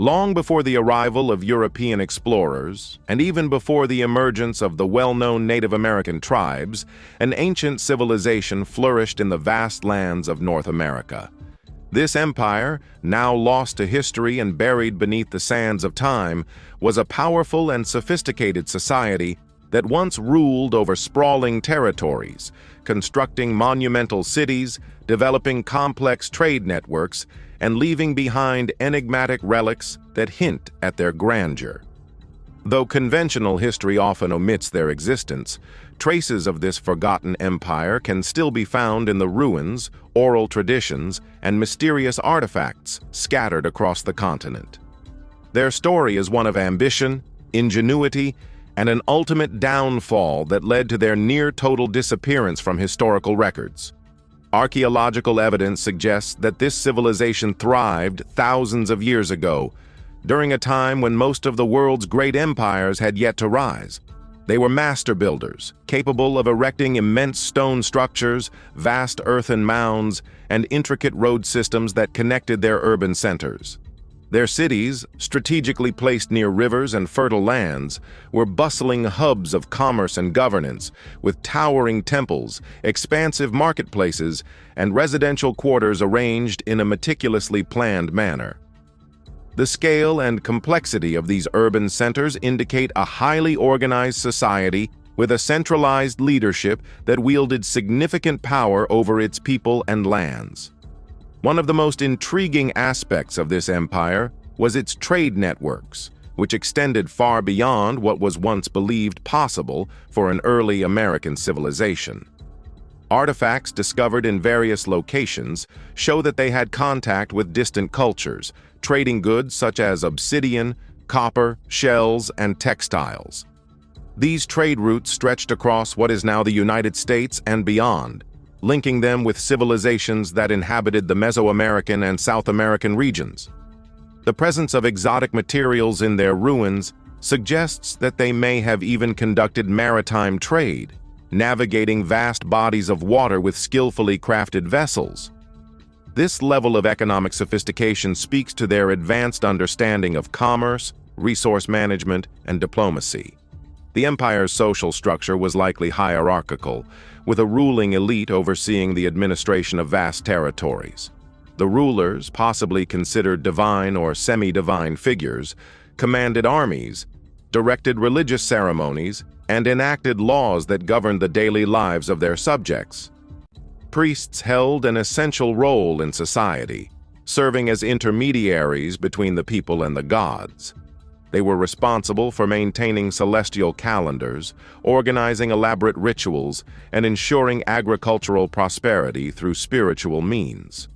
Long before the arrival of European explorers, and even before the emergence of the well-known Native American tribes, an ancient civilization flourished in the vast lands of North America. This empire, now lost to history and buried beneath the sands of time, was a powerful and sophisticated society that once ruled over sprawling territories, constructing monumental cities, developing complex trade networks, and leaving behind enigmatic relics that hint at their grandeur. Though conventional history often omits their existence, traces of this forgotten empire can still be found in the ruins, oral traditions, and mysterious artifacts scattered across the continent. Their story is one of ambition, ingenuity, and an ultimate downfall that led to their near-total disappearance from historical records. Archaeological evidence suggests that this civilization thrived thousands of years ago, during a time when most of the world's great empires had yet to rise. They were master builders, capable of erecting immense stone structures, vast earthen mounds, and intricate road systems that connected their urban centers. Their cities, strategically placed near rivers and fertile lands, were bustling hubs of commerce and governance, with towering temples, expansive marketplaces, and residential quarters arranged in a meticulously planned manner. The scale and complexity of these urban centers indicate a highly organized society with a centralized leadership that wielded significant power over its people and lands. One of the most intriguing aspects of this empire was its trade networks, which extended far beyond what was once believed possible for an early American civilization. Artifacts discovered in various locations show that they had contact with distant cultures, trading goods such as obsidian, copper, shells, and textiles. These trade routes stretched across what is now the United States and beyond, linking them with civilizations that inhabited the Mesoamerican and South American regions. The presence of exotic materials in their ruins suggests that they may have even conducted maritime trade, navigating vast bodies of water with skillfully crafted vessels. This level of economic sophistication speaks to their advanced understanding of commerce, resource management, and diplomacy. The empire's social structure was likely hierarchical, with a ruling elite overseeing the administration of vast territories. The rulers, possibly considered divine or semi-divine figures, commanded armies, directed religious ceremonies, and enacted laws that governed the daily lives of their subjects. Priests held an essential role in society, serving as intermediaries between the people and the gods. They were responsible for maintaining celestial calendars, organizing elaborate rituals, and ensuring agricultural prosperity through spiritual means.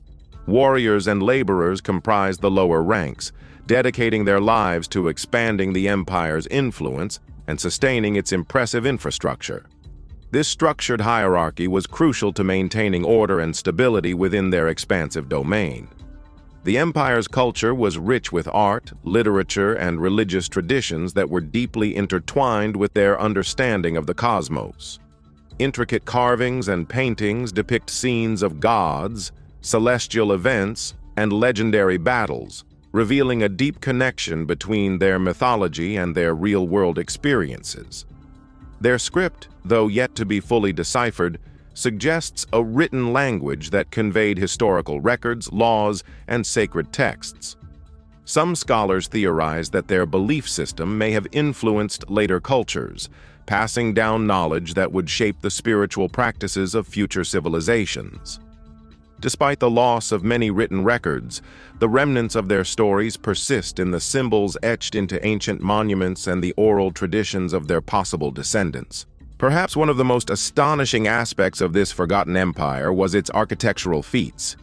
Warriors and laborers comprised the lower ranks, dedicating their lives to expanding the empire's influence and sustaining its impressive infrastructure. This structured hierarchy was crucial to maintaining order and stability within their expansive domain. The empire's culture was rich with art, literature, and religious traditions that were deeply intertwined with their understanding of the cosmos. Intricate carvings and paintings depict scenes of gods, celestial events, and legendary battles, revealing a deep connection between their mythology and their real-world experiences. Their script, though yet to be fully deciphered, suggests a written language that conveyed historical records, laws, and sacred texts. Some scholars theorize that their belief system may have influenced later cultures, passing down knowledge that would shape the spiritual practices of future civilizations. Despite the loss of many written records, the remnants of their stories persist in the symbols etched into ancient monuments and the oral traditions of their possible descendants. Perhaps one of the most astonishing aspects of this forgotten empire was its architectural feats.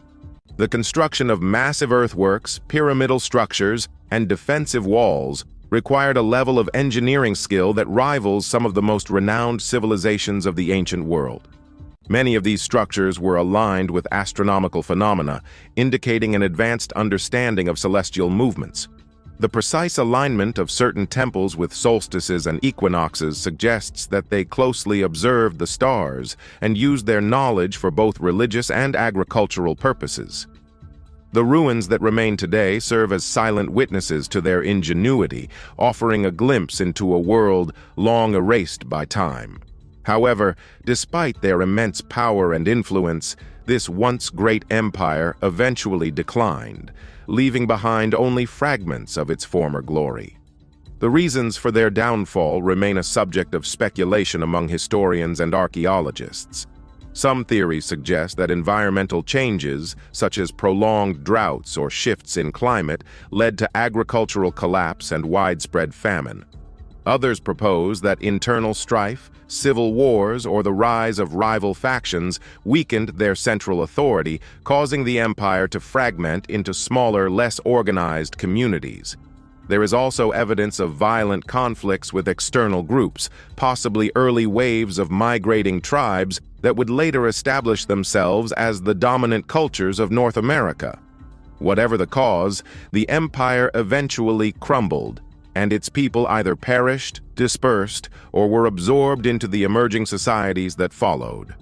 The construction of massive earthworks, pyramidal structures, and defensive walls required a level of engineering skill that rivals some of the most renowned civilizations of the ancient world. Many of these structures were aligned with astronomical phenomena, indicating an advanced understanding of celestial movements. The precise alignment of certain temples with solstices and equinoxes suggests that they closely observed the stars and used their knowledge for both religious and agricultural purposes. The ruins that remain today serve as silent witnesses to their ingenuity, offering a glimpse into a world long erased by time. However, despite their immense power and influence, this once great empire eventually declined, leaving behind only fragments of its former glory. The reasons for their downfall remain a subject of speculation among historians and archaeologists. Some theories suggest that environmental changes, such as prolonged droughts or shifts in climate, led to agricultural collapse and widespread famine. Others propose that internal strife, civil wars, or the rise of rival factions weakened their central authority, causing the empire to fragment into smaller, less organized communities. There is also evidence of violent conflicts with external groups, possibly early waves of migrating tribes that would later establish themselves as the dominant cultures of North America. Whatever the cause, the empire eventually crumbled, and its people either perished, dispersed, or were absorbed into the emerging societies that followed.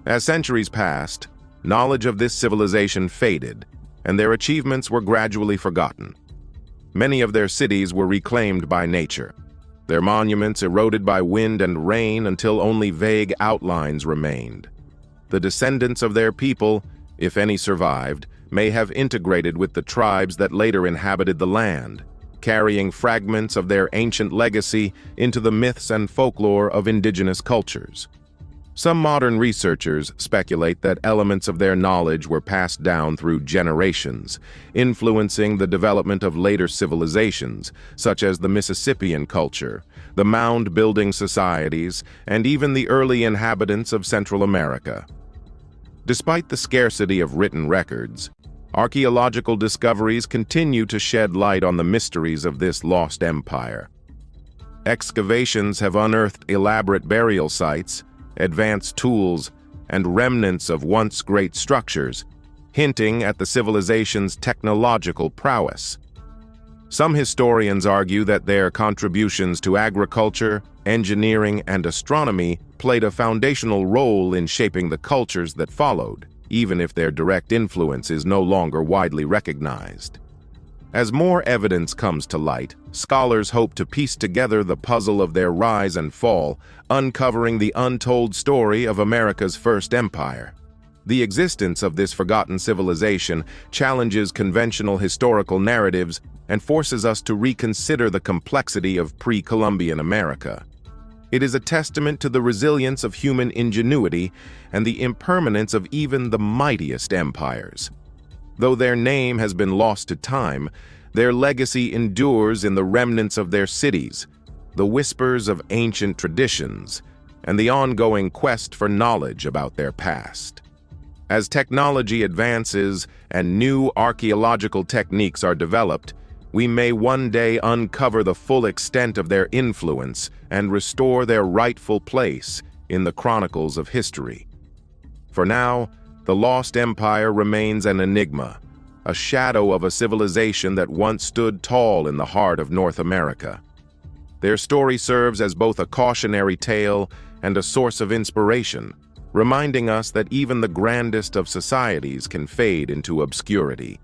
As centuries passed, knowledge of this civilization faded, and their achievements were gradually forgotten. Many of their cities were reclaimed by nature, their monuments eroded by wind and rain until only vague outlines remained. The descendants of their people, if any survived, may have integrated with the tribes that later inhabited the land, carrying fragments of their ancient legacy into the myths and folklore of indigenous cultures. Some modern researchers speculate that elements of their knowledge were passed down through generations, influencing the development of later civilizations, such as the Mississippian culture, the mound-building societies, and even the early inhabitants of Central America. Despite the scarcity of written records, archaeological discoveries continue to shed light on the mysteries of this lost empire. Excavations have unearthed elaborate burial sites, advanced tools, and remnants of once great structures, hinting at the civilization's technological prowess. Some historians argue that their contributions to agriculture, engineering, and astronomy played a foundational role in shaping the cultures that followed, even if their direct influence is no longer widely recognized. As more evidence comes to light, scholars hope to piece together the puzzle of their rise and fall, uncovering the untold story of America's first empire. The existence of this forgotten civilization challenges conventional historical narratives and forces us to reconsider the complexity of pre-Columbian America. It is a testament to the resilience of human ingenuity and the impermanence of even the mightiest empires. Though their name has been lost to time, their legacy endures in the remnants of their cities, the whispers of ancient traditions, and the ongoing quest for knowledge about their past. As technology advances and new archaeological techniques are developed, we may one day uncover the full extent of their influence and restore their rightful place in the chronicles of history. For now, the lost empire remains an enigma, a shadow of a civilization that once stood tall in the heart of North America. Their story serves as both a cautionary tale and a source of inspiration, reminding us that even the grandest of societies can fade into obscurity.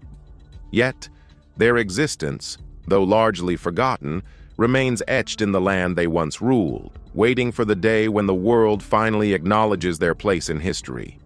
Yet, their existence, though largely forgotten, remains etched in the land they once ruled, waiting for the day when the world finally acknowledges their place in history.